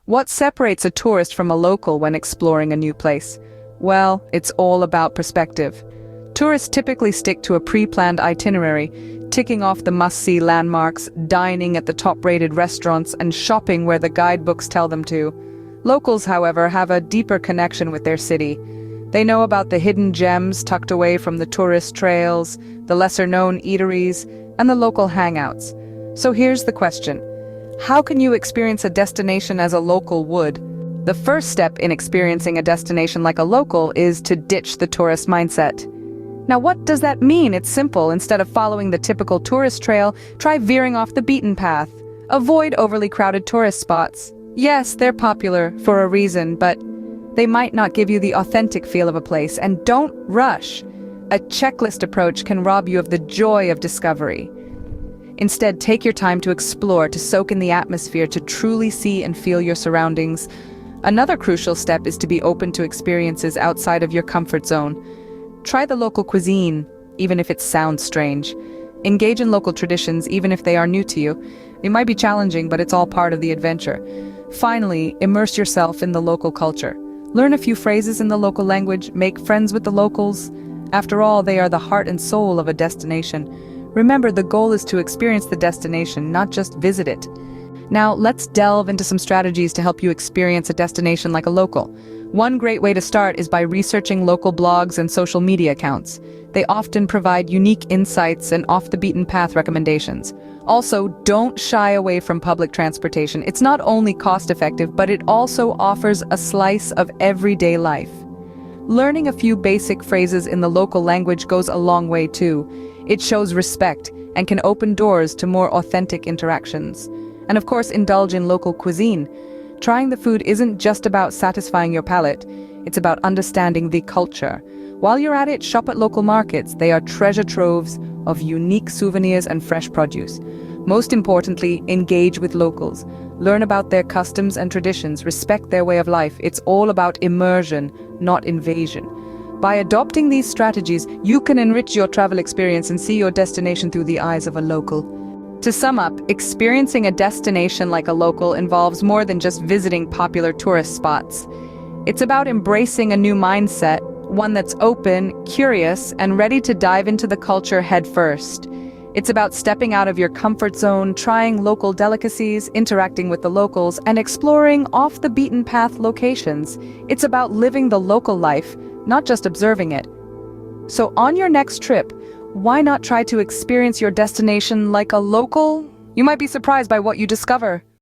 What separates a tourist from a local when exploring a new place? Well, it's all about perspective. Tourists typically stick to a pre-planned itinerary, ticking off the must-see landmarks, dining at the top-rated restaurants, and shopping where the guidebooks tell them to. Locals, however, have a deeper connection with their city. They know about the hidden gems tucked away from the tourist trails, the lesser-known eateries, and the local hangouts. So here's the question. How can you experience a destination as a local would? The first step in experiencing a destination like a local is to ditch the tourist mindset. Now, what does that mean? It's simple. Instead of following the typical tourist trail, try veering off the beaten path. Avoid overly crowded tourist spots. Yes, they're popular for a reason, but they might not give you the authentic feel of a place. And don't rush. A checklist approach can rob you of the joy of discovery. Instead, take your time to explore, to soak in the atmosphere, to truly see and feel your surroundings. Another crucial step is to be open to experiences outside of your comfort zone. Try the local cuisine, even if it sounds strange. Engage in local traditions, even if they are new to you. It might be challenging, but it's all part of the adventure. Finally, immerse yourself in the local culture. Learn a few phrases in the local language, make friends with the locals. After all, they are the heart and soul of a destination. Remember, the goal is to experience the destination, not just visit it. Now, let's delve into some strategies to help you experience a destination like a local. One great way to start is by researching local blogs and social media accounts. They often provide unique insights and off-the-beaten-path recommendations. Also, don't shy away from public transportation. It's not only cost-effective, but it also offers a slice of everyday life. Learning a few basic phrases in the local language goes a long way too. It shows respect and can open doors to more authentic interactions. And of course, indulge in local cuisine. Trying the food isn't just about satisfying your palate, it's about understanding the culture. While you're at it, shop at local markets. They are treasure troves of unique souvenirs and fresh produce. Most importantly, engage with locals. Learn about their customs and traditions, respect their way of life. It's all about immersion, not invasion. By adopting these strategies, you can enrich your travel experience and see your destination through the eyes of a local. To sum up, experiencing a destination like a local involves more than just visiting popular tourist spots. It's about embracing a new mindset, one that's open, curious, and ready to dive into the culture head first. It's about stepping out of your comfort zone, trying local delicacies, interacting with the locals, and exploring off-the-beaten-path locations. It's about living the local life, not just observing it. So on your next trip, why not try to experience your destination like a local? You might be surprised by what you discover.